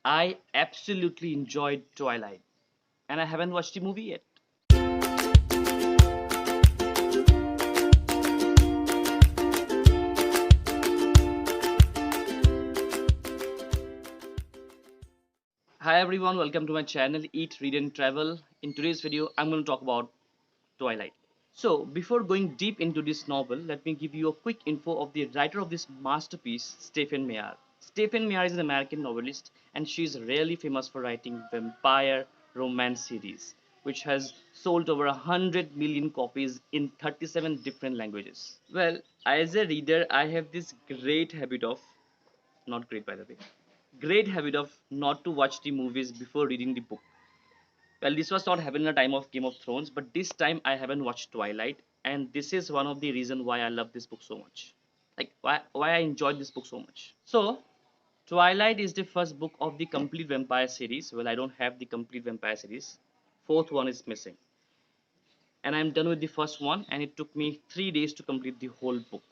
I absolutely enjoyed Twilight, and I haven't watched the movie yet. Hi everyone, welcome to my channel Eat, Read and Travel. In today's video, I'm going to talk about Twilight. So, before going deep into this novel, let me give you a quick info of the writer of this masterpiece, Stephen Meyer. Stephen Meyer is an American novelist, and she is really famous for writing vampire romance series, which has sold over 100 million copies in 37 different languages. Well, as a reader, I have this great habit of, not great by the way, great habit of not to watch the movies before reading the book. Well, this was not happening in the time of Game of Thrones, but this time I haven't watched Twilight, and this is one of the reasons why I love this book so much. Like why I enjoyed this book so much. So, Twilight is the first book of the complete vampire series. Well, I don't have the complete vampire series. Fourth one is missing, and I'm done with the first one, and it took me 3 days to complete the whole book.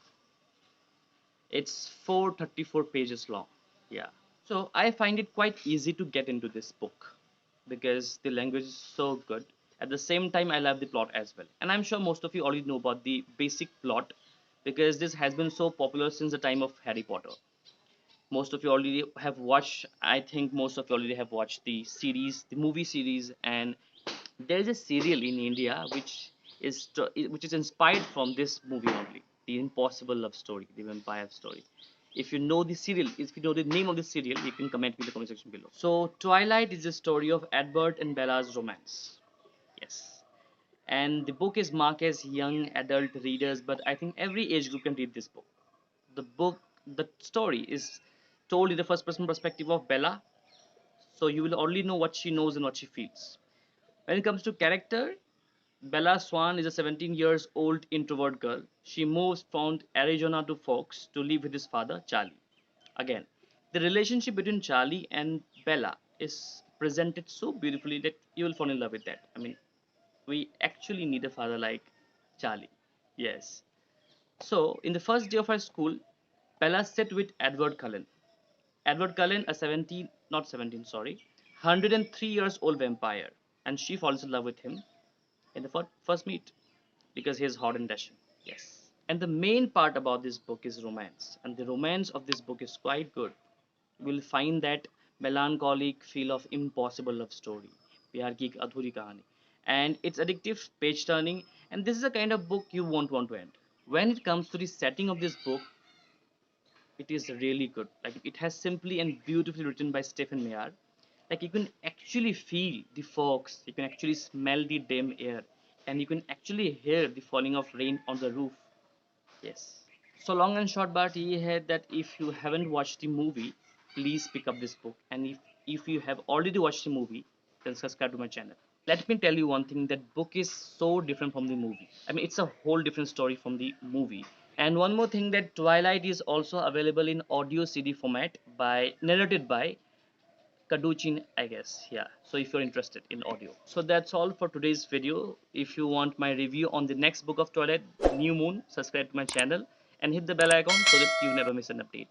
It's 434 pages long. Yeah. So I find it quite easy to get into this book because the language is so good. At the same time, I love the plot as well. And I'm sure most of you already know about the basic plot because this has been so popular since the time of Harry Potter. Most of you already have watched, I think most of you already have watched the series, the movie series, and there is a serial in India which is inspired from this movie only, the Impossible Love Story, the vampire story. If you know the serial, if you know the name of the serial, you can comment in the comment section below. So Twilight is the story of Edward and Bella's romance. Yes. And the book is marked as young adult readers, but I think every age group can read this book. The story is told in the first person perspective of Bella, so you will only know what she knows and what she feels. When it comes to character, Bella Swan is a 17 years old introvert girl. She moves from Arizona to Fox to live with his father, Charlie. Again, the relationship between Charlie and Bella is presented so beautifully that you will fall in love with that. I mean, we actually need a father like Charlie. Yes. So, in the first day of her school, Bella sat with Edward Cullen. Edward Cullen, a 17, not 17, sorry, 103 years old vampire, and she falls in love with him in the first meet because he is hot and dashing. Yes. And the main part about this book is romance, and the romance of this book is quite good. You'll find that melancholic feel of impossible love story, प्यार की एक अधूरी कहानी, and it's addictive, page turning, and this is a kind of book you won't want to end. When it comes to the setting of this book, it is really good. Like it has simply and beautifully written by Stephen Meyer. Like you can actually feel the fogs, you can actually smell the dim air, and you can actually hear the falling of rain on the roof. Yes. So long and short, but he had that if you haven't watched the movie, please pick up this book. And if you have already watched the movie, then subscribe to my channel. Let me tell you one thing, that book is so different from the movie. I mean, it's a whole different story from the movie. And one more thing, that Twilight is also available in audio CD format by narrated by Kaduchin, I guess. Yeah. So if you're interested in audio. So that's all for today's video. If you want my review on the next book of Twilight, New Moon, subscribe to my channel and hit the bell icon so that you never miss an update.